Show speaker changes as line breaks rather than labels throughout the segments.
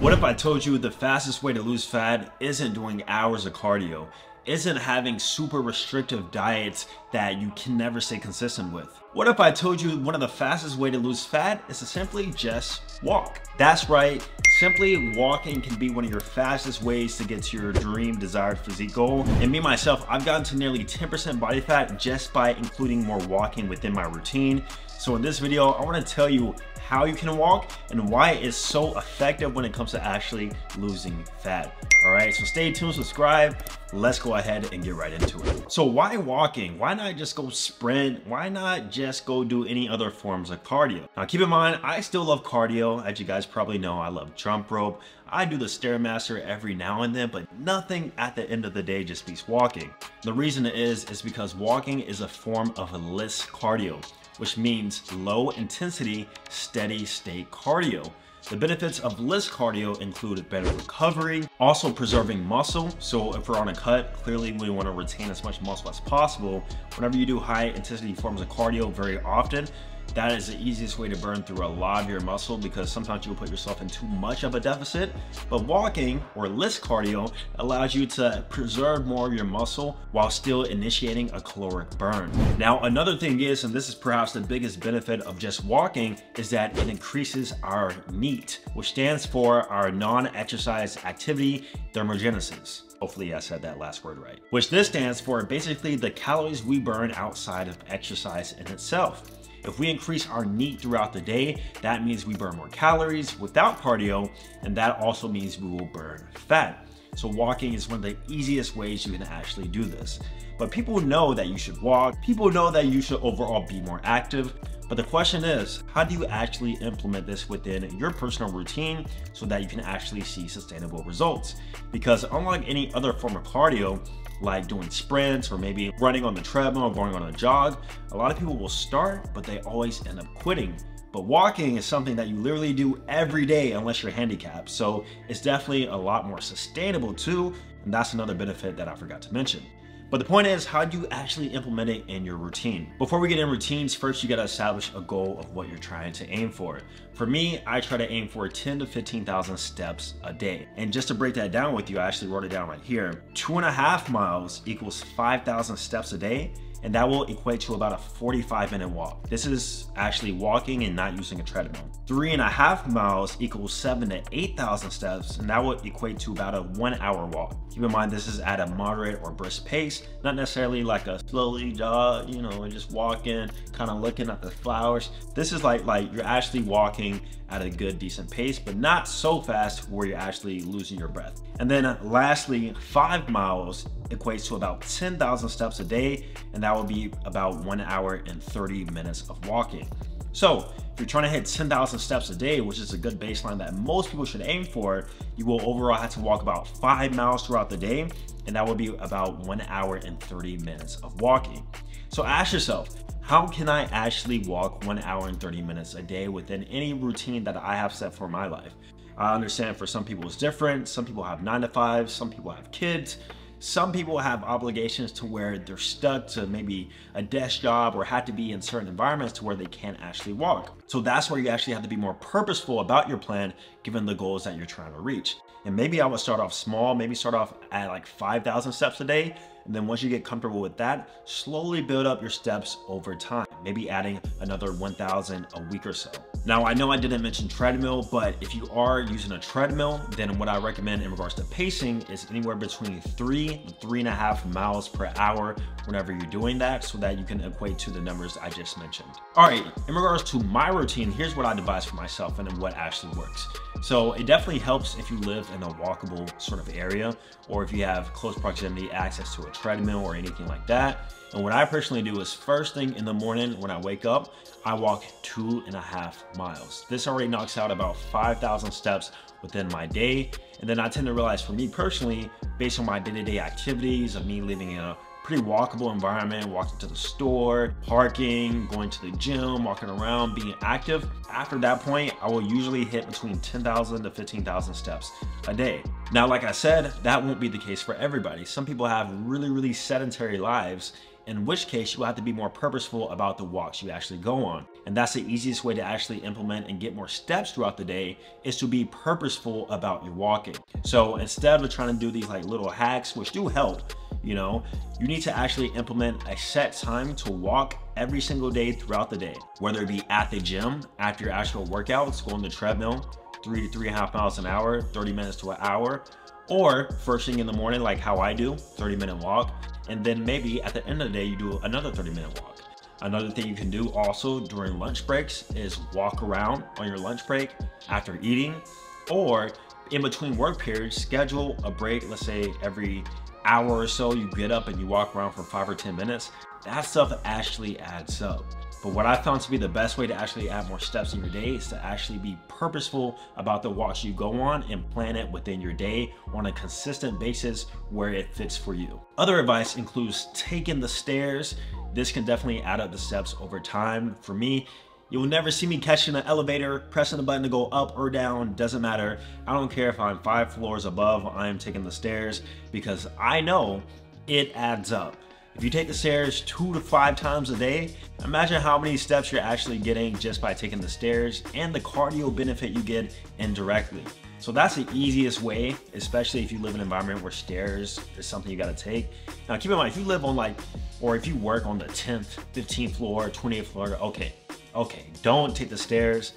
What if I told you the fastest way to lose fat isn't doing hours of cardio, isn't having super restrictive diets that you can never stay consistent with? What if I told you one of the fastest way to lose fat is to simply just walk? That's right, simply walking can be one of your fastest ways to get to your dream desired physique goal. And me myself, I've gotten to nearly 10% body fat just by including more walking within my routine. So in this video, I want to tell you how you can walk and why it's so effective when it comes to actually losing fat. All right, so stay tuned, subscribe. Let's go ahead and get right into it. So why walking? Why not just go sprint? Why not just go do any other forms of cardio? Now keep in mind, I still love cardio. As you guys probably know, I love jump rope. I do the Stairmaster every now and then, but nothing at the end of the day just beats walking. The reason is because walking is a form of LISS cardio, which means low intensity, steady state cardio. The benefits of LISS cardio include better recovery, also preserving muscle. So if we're on a cut, clearly we want to retain as much muscle as possible. Whenever you do high intensity forms of cardio very often, that is the easiest way to burn through a lot of your muscle, because sometimes you'll put yourself in too much of a deficit. But walking or LISS cardio allows you to preserve more of your muscle while still initiating a caloric burn. Now, another thing is, and this is perhaps the biggest benefit of just walking, is that it increases our NEAT, which stands for our non-exercise activity thermogenesis. Hopefully I said that last word right. Which this stands for basically the calories we burn outside of exercise in itself. If we increase our NEAT throughout the day, that means we burn more calories without cardio, and that also means we will burn fat. So walking is one of the easiest ways you can actually do this. But people know that you should walk, people know that you should overall be more active, but the question is, how do you actually implement this within your personal routine so that you can actually see sustainable results? Because unlike any other form of cardio, like doing sprints or maybe running on the treadmill or going on a jog, a lot of people will start, but they always end up quitting. But walking is something that you literally do every day unless you're handicapped. So it's definitely a lot more sustainable too. And that's another benefit that I forgot to mention. But the point is, how do you actually implement it in your routine? Before we get in routines, first you gotta establish a goal of what you're trying to aim for. For me, I try to aim for 10 to 15,000 steps a day. And just to break that down with you, I actually wrote it down right here. 2.5 miles equals 5,000 steps a day, and that will equate to about a 45-minute walk. This is actually walking and not using a treadmill. 3.5 miles equals 7,000 to 8,000 steps, and that will equate to about a 1-hour walk. Keep in mind, this is at a moderate or brisk pace, not necessarily like a slowly jog, you know, and just walking, kind of looking at the flowers. This is like you're actually walking at a good, decent pace, but not so fast where you're actually losing your breath. And then lastly, 5 miles equates to about 10,000 steps a day, and that will be about 1 hour and 30 minutes of walking. So if you're trying to hit 10,000 steps a day, which is a good baseline that most people should aim for, you will overall have to walk about 5 miles throughout the day, and that will be about 1 hour and 30 minutes of walking. So ask yourself, how can I actually walk 1 hour and 30 minutes a day within any routine that I have set for my life? I understand for some people it's different. Some people have 9 to 5, some people have kids. Some people have obligations to where they're stuck to maybe a desk job or have to be in certain environments to where they can't actually walk. So that's where you actually have to be more purposeful about your plan given the goals that you're trying to reach. And maybe I would start off small, maybe start off at like 5,000 steps a day. And then once you get comfortable with that, slowly build up your steps over time, maybe adding another 1,000 a week or so. Now, I know I didn't mention treadmill, but if you are using a treadmill, then what I recommend in regards to pacing is anywhere between 3 to 3.5 miles per hour whenever you're doing that, so that you can equate to the numbers I just mentioned. All right, in regards to my routine, here's what I devise for myself and then what actually works. So it definitely helps if you live in a walkable sort of area, or if you have close proximity access to a treadmill or anything like that. And what I personally do is first thing in the morning when I wake up, I walk 2.5 miles. This already knocks out about 5,000 steps within my day. And then I tend to realize for me personally, based on my day-to-day activities of me living in a pretty walkable environment, walking to the store, parking, going to the gym, walking around, being active. After that point, I will usually hit between 10,000 to 15,000 steps a day. Now, like I said, that won't be the case for everybody. Some people have really sedentary lives, in which case you'll have to be more purposeful about the walks you actually go on. And that's the easiest way to actually implement and get more steps throughout the day, is to be purposeful about your walking. So instead of trying to do these like little hacks, which do help, you know, you need to actually implement a set time to walk every single day throughout the day, whether it be at the gym, after your actual workouts, go on the treadmill, 3 to 3.5 miles an hour, 30 minutes to an hour, or first thing in the morning, like how I do, 30-minute walk. And then maybe at the end of the day, you do another 30-minute walk. Another thing you can do also during lunch breaks is walk around on your lunch break after eating, or in between work periods, schedule a break. Let's say every hour or so, you get up and you walk around for 5 or 10 minutes. That stuff actually adds up. But what I found to be the best way to actually add more steps in your day is to actually be purposeful about the walks you go on and plan it within your day on a consistent basis where it fits for you. Other advice includes taking the stairs. This can definitely add up the steps over time. For me, you'll never see me catching an elevator, pressing the button to go up or down, doesn't matter. I don't care if I'm 5 floors above, I am taking the stairs, because I know it adds up. If you take the stairs 2 to 5 times a day, imagine how many steps you're actually getting just by taking the stairs, and the cardio benefit you get indirectly. So that's the easiest way, especially if you live in an environment where stairs is something you gotta take. Now keep in mind, if you live on or if you work on the 10th, 15th floor, 20th floor, okay, don't take the stairs,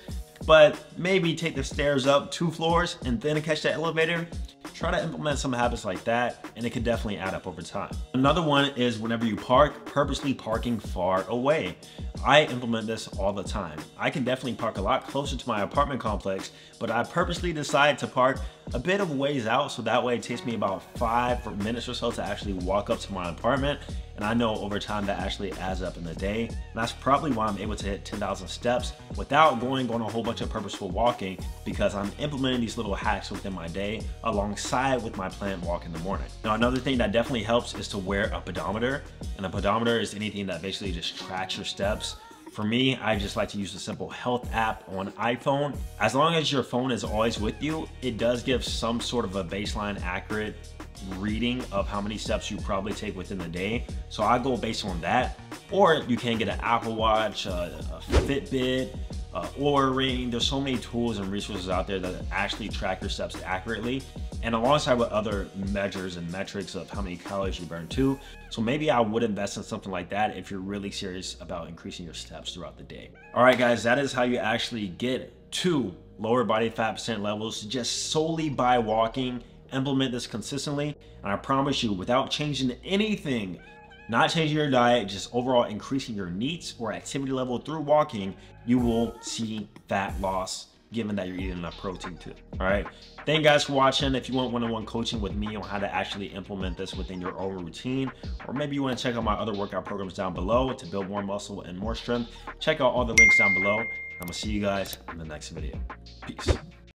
but maybe take the stairs up 2 floors and then catch the elevator. Try to implement some habits like that, and it can definitely add up over time. Another one is whenever you park, purposely parking far away. I implement this all the time. I can definitely park a lot closer to my apartment complex, but I purposely decide to park a bit of ways out, so that way it takes me about 5 minutes or so to actually walk up to my apartment. And I know over time that actually adds up in the day. And that's probably why I'm able to hit 10,000 steps without going on a whole bunch of purposeful walking, because I'm implementing these little hacks within my day alongside with my planned walk in the morning. Now, another thing that definitely helps is to wear a pedometer. And a pedometer is anything that basically just tracks your steps. For me, I just like to use the simple health app on iPhone. As long as your phone is always with you, it does give some sort of a baseline accurate reading of how many steps you probably take within the day. So I go based on that. Or you can get an Apple Watch, a Fitbit, Oura Ring. There's so many tools and resources out there that actually track your steps accurately, and alongside with other measures and metrics of how many calories you burn too. So maybe I would invest in something like that if you're really serious about increasing your steps throughout the day. All right, guys, that is how you actually get to lower body fat percent levels just solely by walking. Implement this consistently, and I promise you, without changing anything, not changing your diet, just overall increasing your needs or activity level through walking, you will see fat loss, given that you're eating enough protein too. All right, thank you guys for watching. If you want one-on-one coaching with me on how to actually implement this within your own routine, or maybe you want to check out my other workout programs down below to build more muscle and more strength, check out all the links down below. I'm gonna see you guys in the next video. Peace.